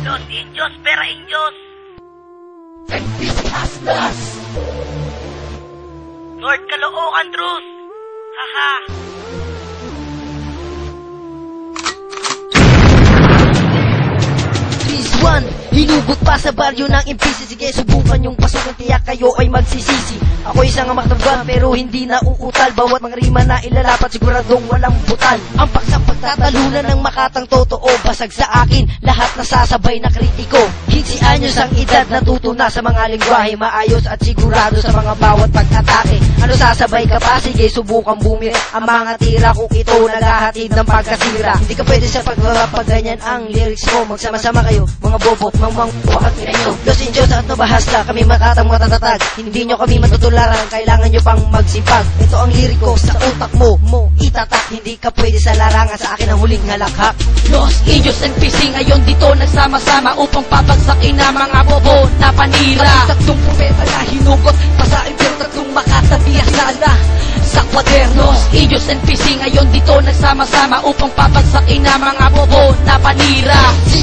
Los Indios para Indios. Lord Caloocan Drus. Haha. Hinugot pa sa baryo ng impisi. Sige, subukan yung pasukan, tiyak kayo ay magsisisi. Ako isang amaktaban pero hindi nauutal. Bawat mga rima na ilalapat siguradong walang butal. Ang paksang pagtatalunan ng makatang totoo. Basag sa akin, lahat nasasabay na kritiko. 15 anyos ang edad, natuto na sa mga lingwahe. Maayos at sigurado sa mga bawat pag-atake. Ano sasabay ka pa? Sige, subukan bumiri. Ang mga tira kung ito naghahatid ng pagkasira. Hindi ka pwede sa pag ganyan ang lyrics mo. Magsama-sama kayo, mga bobo, mang wakat nyo. Los Indios at nabahasla, kami makatang matatatag. Hindi nyo kami matutularan, kailangan nyo pang magsipag. Ito ang liriko sa utak mo itatak. Hindi ka pwede sa larangan, sa akin ang huling halakhak. Los Indios and PC ngayon dito nagsama-sama upang papagsakin na mga bobo na panira. Tatlong propeta na hinugot, pasain pero tatlong makatabiyak sana sa kwaderno. Los Indios and PC ngayon dito nagsama-sama upang papagsakin na mga bobo na panira. 6,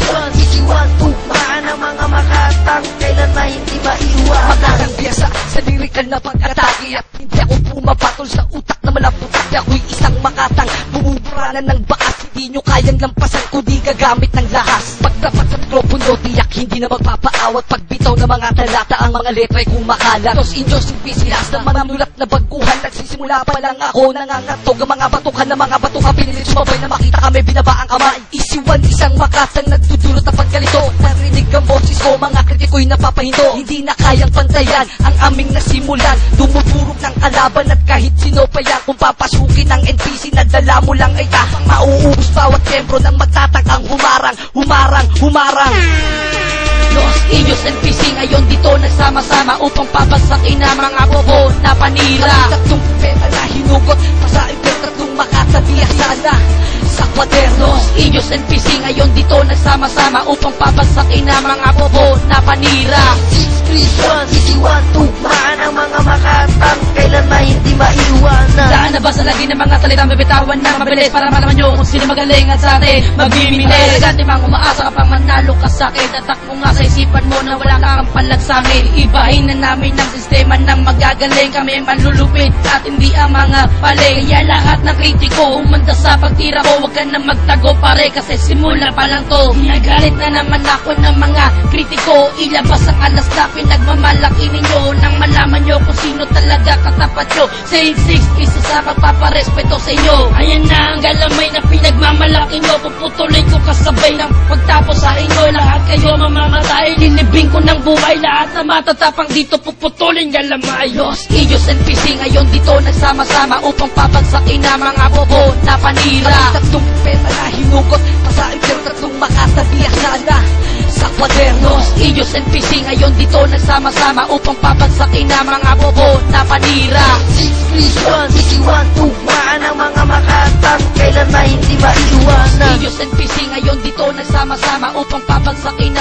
3, 1, 2, maan ang mga makatang, kailan na hindi maiwan. Makatang biyasa sa lirikal na pag-atake. At hindi ako pumapatol sa utak na malaputak. Ako'y isang makatang bumuburanan ng baas. Hindi nyo kayang lampasan kundi gagamit ng lahas. Pagdapat sa mikropono, tiyak hindi na magpapaawat. Pagbitaw ng mga talata, ang mga letra'y kumakalat. Los Indios yung pisilas na manunulat na baguhan. Nagsisimula pa lang ako nangangatog. Ang mga batukan na mga batukan pinilit sumabay na makita kami binaba ang kamay. Isiwan isang makatang nagdudulot na pagkalito. Narinig ang boses ko, mga kritiko'y napapahinto. Hindi na kayang pantayan ang aming nasimulan. Dumudurog ng kalaban at kahit sino pa yan. Kung papasukin ng NPC na dala mo lang ay tapang mauubos bawat membro ng magtatakang humarang. Los Indios and PC ngayon dito nagsama-sama upang papagsakin na mga bobo na panira. Tatlong propeta na hinugot, pasain pero tatlong makatabiyak sana sa kwaderno. Los Indios and PC ngayon dito nagsama-sama upang papagsakin na mga bobo na panira. 6, 3, 1, 2, maan ang mga makatang, kailan na hindi maiwanan. Saan na ba sa lagi ng mga salita mabitawan na mabilis para malaman nyo kung sino magaling at sa atin magbibili. Elegante mang umaasa ka pang manalo ka sa akin. Tatak mo nga sa isipan mo na wala kang palag sa amin. Ibahin na namin ang sistema ng magagaling. Kami malulupit at hindi ang mga paling. Kaya lahat ng kritiko umanda sa pagtira ko. Huwag ka na magtago pare kasi simula pa lang to. Nagalit na naman ako ng mga kritiko. Ilabas ang alas na pinagmamalaki ninyo nang malaman nyo kung sino talaga katapat nyo. Saying 6 isa sa magpaparespeto sa inyo. Ayan na ang galamay na pinagmamalaki nyo. Puputulin ko kasabay ng pagtapos sa inyo. Lahat kayo mamamatay. Linibing ko ng buhay. Lahat na matatapang dito puputulin galamay. Los Indios and PC ngayon dito nagsama-sama upang papagsakin na mga bobo na panira. Tatlong propeta na hinugot, pasain pero tatlong makatabiyak sana sa kwaderno. Los Indios and PC ngayon dito nagsama-sama upang papagsakin na mga bobo na panira. 6, 3, 1, 2, maan ang mga makatang, kailan na hindi maiwanan. Indios and PC ngayon dito nagsama-sama upang papagsakin